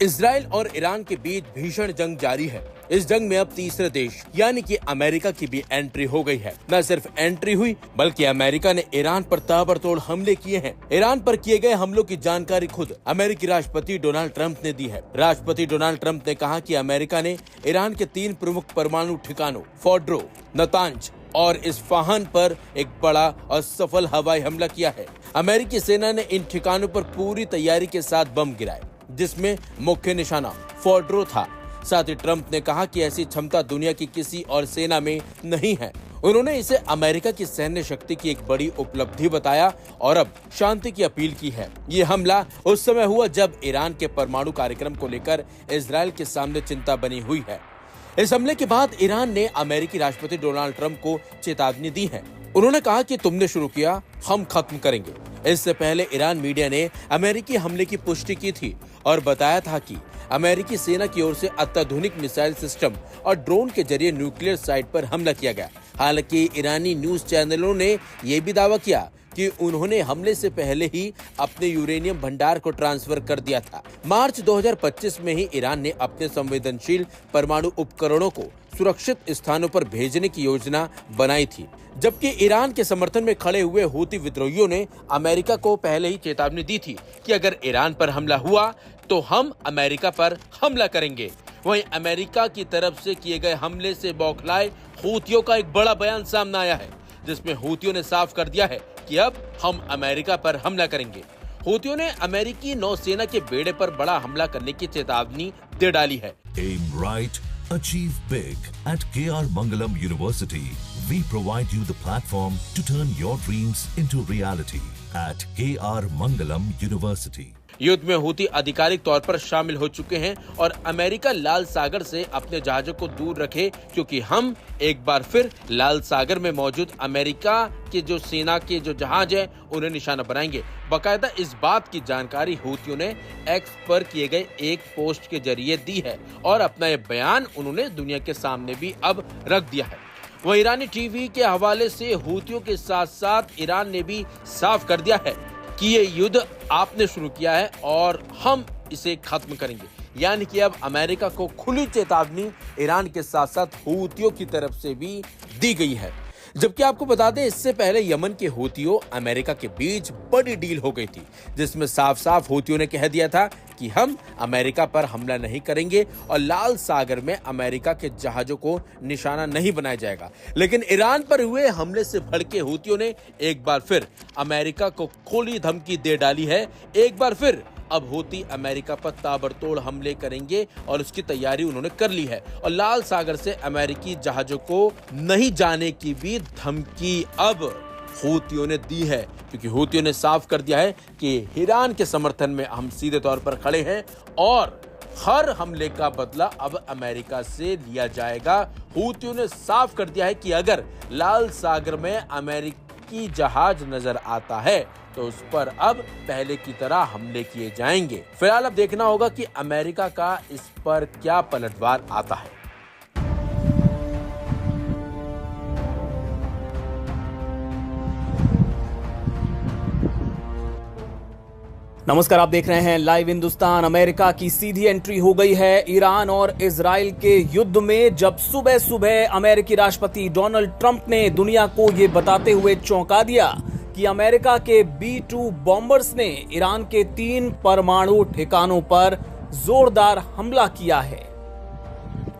Israel और Iran के बीच भीषण जंग जारी है। इस जंग में अब तीसरे देश यानी कि अमेरिका की भी एंट्री हो गई है। न सिर्फ एंट्री हुई बल्कि अमेरिका ने ईरान पर ताबड़तोड़ हमले किए हैं। ईरान पर किए गए हमलों की जानकारी खुद अमेरिकी राष्ट्रपति डोनाल्ड ट्रंप ने दी है। राष्ट्रपति डोनाल्ड ट्रंप ने कहा कि अमेरिका ने ईरान के 3 प्रमुख परमाणु ठिकानों फोर्डो, नातांज और इस्फहान पर एक बड़ा और सफल हवाई हमला किया है। अमेरिकी सेना ने इन ठिकानों पर पूरी तैयारी के साथ बम गिराए, जिसमें मुख्य निशाना फोर्डो था। साथ ही ट्रंप ने कहा कि ऐसी क्षमता दुनिया की किसी और सेना में नहीं है। उन्होंने इसे अमेरिका की सैन्य शक्ति की एक बड़ी उपलब्धि बताया और अब शांति की अपील की है। ये हमला उस समय हुआ जब ईरान के परमाणु कार्यक्रम को लेकर इजराइल के सामने चिंता बनी हुई है। इस हमले के बाद ईरान ने अमेरिकी राष्ट्रपति डोनाल्ड ट्रंप को चेतावनी दी है। उन्होंने कहा कि तुमने शुरू किया, हम खत्म करेंगे। इससे पहले ईरान मीडिया ने अमेरिकी हमले की पुष्टि की थी और बताया था कि अमेरिकी सेना की ओर से अत्याधुनिक मिसाइल सिस्टम और ड्रोन के जरिए न्यूक्लियर साइट पर हमला किया गया। हालांकि ईरानी न्यूज चैनलों ने यह भी दावा किया कि उन्होंने हमले से पहले ही अपने यूरेनियम भंडार को ट्रांसफर कर दिया था। मार्च 2025 में ही ईरान ने अपने संवेदनशील परमाणु उपकरणों को सुरक्षित स्थानों पर भेजने की योजना बनाई थी, जबकि ईरान के समर्थन में खड़े हुए हूती विद्रोहियों ने अमेरिका को पहले ही चेतावनी दी थी कि अगर ईरान पर हमला हुआ तो हम अमेरिका पर हमला करेंगे। वहीं अमेरिका की तरफ से किए गए हमले से बौखलाए हूतियों का एक बड़ा बयान सामने आया है, जिसमें हूतियों ने साफ कर दिया है कि अब हम अमेरिका पर हमला करेंगे। हूतियों ने अमेरिकी नौसेना के बेड़े पर बड़ा हमला करने की चेतावनी दे डाली है। Aim right, achieve big. At KR Mangalam University, we provide you the platform to turn your dreams into reality. At KR Mangalam University. युद्ध में हूती आधिकारिक तौर पर शामिल हो चुके हैं और अमेरिका लाल सागर से अपने जहाजों को दूर रखे, क्योंकि हम एक बार फिर लाल सागर में मौजूद अमेरिका के जो सेना के जो जहाज हैं उन्हें निशाना बनाएंगे। बाकायदा इस बात की जानकारी हूतियों ने एक्स पर किए गए एक पोस्ट के जरिए दी है और अपना ये बयान उन्होंने दुनिया के सामने भी अब रख दिया है। वह ईरानी टीवी के हवाले से हूतियों के साथ साथ ईरान ने भी साफ कर दिया है कि ये युद्ध आपने शुरू किया है और हम इसे खत्म करेंगे। यानी कि अब अमेरिका को खुली चेतावनी ईरान के साथ साथ हूतियों की तरफ से भी दी गई है। जबकि आपको बता दें, इससे पहले यमन के हूतियों अमेरिका के बीच बड़ी डील हो गई थी, जिसमें साफ साफ हूतियों ने कह दिया था कि हम अमेरिका पर हमला नहीं करेंगे और लाल सागर में अमेरिका के जहाजों को निशाना नहीं बनाया जाएगा। लेकिन ईरान पर हुए हमले से भड़के हूतियों ने एक बार फिर अमेरिका को खुली धमकी दे डाली है। एक बार फिर अब हूती अमेरिका पर ताबड़तोड़ हमले करेंगे और उसकी तैयारी उन्होंने कर ली है और लाल सागर से अमेरिकी जहाजों को नहीं जाने की भी धमकी अब हूतियों ने दी है, क्योंकि हूतियों ने साफ कर दिया है कि ईरान के समर्थन में हम सीधे तौर पर खड़े हैं और हर हमले का बदला अब अमेरिका से लिया जाएगा। हूतियों ने साफ कर दिया है कि अगर लाल सागर में अमेरिकी जहाज नजर आता है तो उस पर अब पहले की तरह हमले किए जाएंगे। फिलहाल अब देखना होगा कि अमेरिका का इस पर क्या पलटवार आता है। नमस्कार, आप देख रहे हैं लाइव हिंदुस्तान। अमेरिका की सीधी एंट्री हो गई है ईरान और इजराइल के युद्ध में, जब सुबह सुबह अमेरिकी राष्ट्रपति डोनाल्ड ट्रंप ने दुनिया को ये बताते हुए चौंका दिया कि अमेरिका के B-2 बॉम्बर्स ने ईरान के 3 परमाणु ठिकानों पर जोरदार हमला किया है।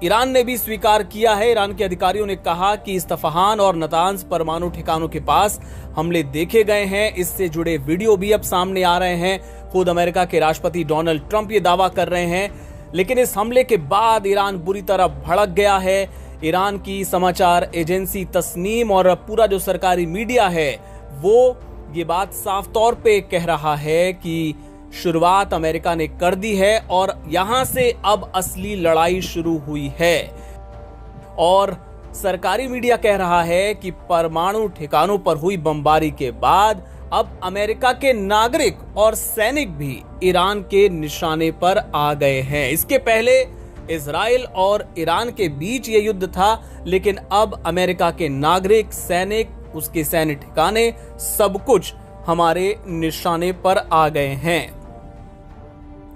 ईरान ने भी स्वीकार किया है। ईरान के अधिकारियों ने कहा कि इस्फहान और नातांज परमाणु ठिकानों के पास हमले देखे गए हैं। इससे जुड़े वीडियो भी अब सामने आ रहे हैं। खुद अमेरिका के राष्ट्रपति डोनाल्ड ट्रंप ये दावा कर रहे हैं। लेकिन इस हमले के बाद ईरान बुरी तरह भड़क गया है। ईरान की समाचार एजेंसी तस्नीम और पूरा जो सरकारी मीडिया है वो ये बात साफ तौर पे कह रहा है कि शुरुआत अमेरिका ने कर दी है और यहां से अब असली लड़ाई शुरू हुई है। और सरकारी मीडिया कह रहा है कि परमाणु ठिकानों पर हुई बमबारी के बाद अब अमेरिका के नागरिक और सैनिक भी ईरान के निशाने पर आ गए हैं। इसके पहले इजराइल और ईरान के बीच ये युद्ध था, लेकिन अब अमेरिका के नागरिक, सैनिक, उसके सैन्य ठिकाने, सब कुछ हमारे निशाने पर आ गए हैं।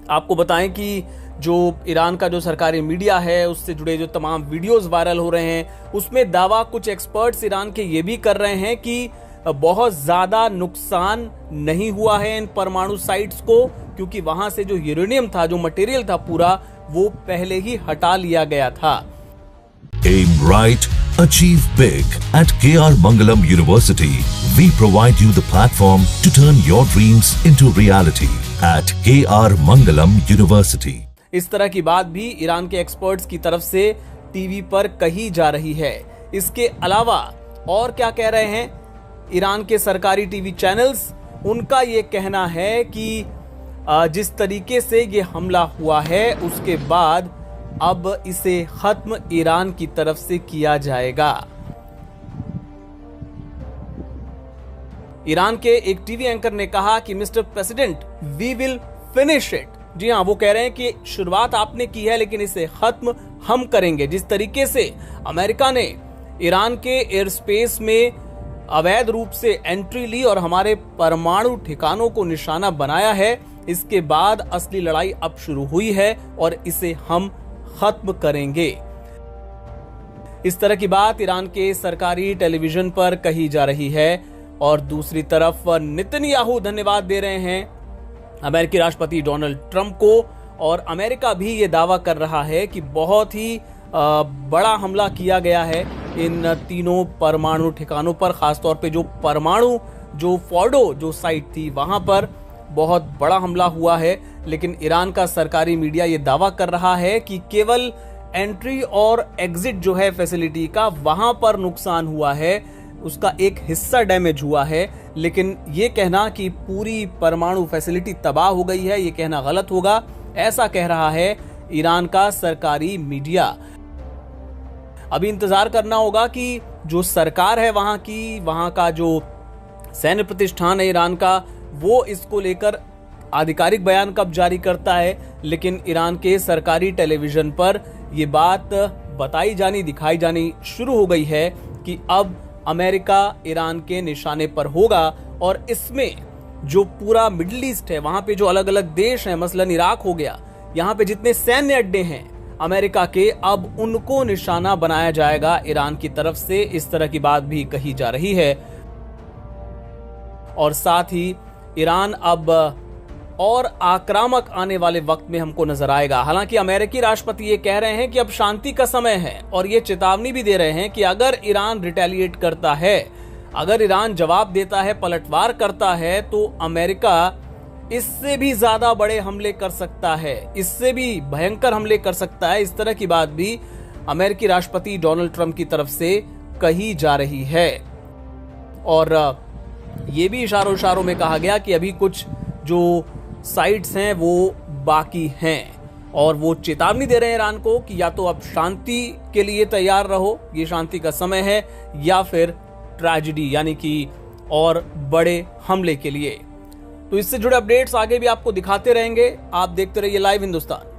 आपको बताएं कि जो ईरान का जो सरकारी मीडिया है उससे जुड़े जो तमाम वीडियोस वायरल हो रहे हैं, उसमें दावा कुछ एक्सपर्ट्स ईरान के ये भी कर रहे हैं कि बहुत ज्यादा नुकसान नहीं हुआ है इन परमाणु साइट्स को, क्योंकि वहां से जो यूरेनियम था, जो मटेरियल था पूरा, वो पहले ही हटा लिया गया था। Aim right, achieve big. At KR Mangalam University, we provide you the platform to turn your dreams into reality. At KR Mangalam University. इस तरह की बात भी ईरान के एक्सपर्ट्स की तरफ से टीवी पर कही जा रही है। इसके अलावा और क्या कह रहे हैं ईरान के सरकारी टीवी चैनल्स? उनका ये कहना है कि जिस तरीके से ये हमला हुआ है उसके बाद अब इसे खत्म ईरान की तरफ से किया जाएगा। ईरान के एक टीवी एंकर ने कहा कि mister president, we will finish it. जी हाँ, वो कह रहे हैं कि शुरुआत आपने की है लेकिन इसे खत्म हम करेंगे। जिस तरीके से अमेरिका ने ईरान के एयर स्पेस में अवैध रूप से एंट्री ली और हमारे परमाणु ठिकानों को निशाना बनाया है, इसके बाद असली लड़ाई अब शुरू हुई है और इसे हम खत्म करेंगे। इस तरह की बात ईरान के सरकारी टेलीविजन पर कही जा रही है। और दूसरी तरफ नेतन्याहू धन्यवाद दे रहे हैं अमेरिकी राष्ट्रपति डोनाल्ड ट्रंप को, और अमेरिका भी ये दावा कर रहा है कि बहुत ही बड़ा हमला किया गया है इन तीनों परमाणु ठिकानों पर, खासतौर पे जो परमाणु जो फोर्डो जो साइट थी वहां पर बहुत बड़ा हमला हुआ है। लेकिन ईरान का सरकारी मीडिया ये दावा कर रहा है कि केवल एंट्री और एग्जिट जो है फैसिलिटी का, वहां पर नुकसान हुआ है, उसका एक हिस्सा डैमेज हुआ है। लेकिन ये कहना कि पूरी परमाणु फैसिलिटी तबाह हो गई है, ये कहना गलत होगा। ऐसा कह रहा है ईरान का सरकारी मीडिया। अभी इंतजार करना होगा कि जो सरकार है वहां की, वहां का जो सैन्य प्रतिष्ठान है ईरान का, वो इसको लेकर आधिकारिक बयान कब जारी करता है। लेकिन ईरान के सरकारी टेलीविजन पर यह बात बताई जानी, दिखाई जानी शुरू हो गई है कि अब अमेरिका ईरान के निशाने पर होगा। और इसमें जो पूरा मिडिल ईस्ट है, वहां पे जो अलग अलग देश हैं, मसलन इराक हो गया, यहाँ पे जितने सैन्य अड्डे हैं अमेरिका के, अब उनको निशाना बनाया जाएगा ईरान की तरफ से। इस तरह की बात भी कही जा रही है। और साथ ही ईरान अब और आक्रामक आने वाले वक्त में हमको नजर आएगा। हालांकि अमेरिकी राष्ट्रपति ये कह रहे हैं कि अब शांति का समय है, और ये चेतावनी भी दे रहे हैं कि अगर ईरान रिटेलिएट करता है, अगर ईरान जवाब देता है, पलटवार करता है, तो अमेरिका इससे भी ज्यादा बड़े हमले कर सकता है, इससे भी भयंकर हमले कर सकता है। इस तरह की बात भी अमेरिकी राष्ट्रपति डोनाल्ड ट्रंप की तरफ से कही जा रही है। और ये भी इशारों में कहा गया कि अभी कुछ जो साइट्स हैं वो बाकी हैं, और वो चेतावनी दे रहे हैं ईरान को कि या तो अब शांति के लिए तैयार रहो, ये शांति का समय है, या फिर ट्रेजेडी यानी कि और बड़े हमले के लिए। तो इससे जुड़े अपडेट्स आगे भी आपको दिखाते रहेंगे। आप देखते रहिए लाइव हिंदुस्तान।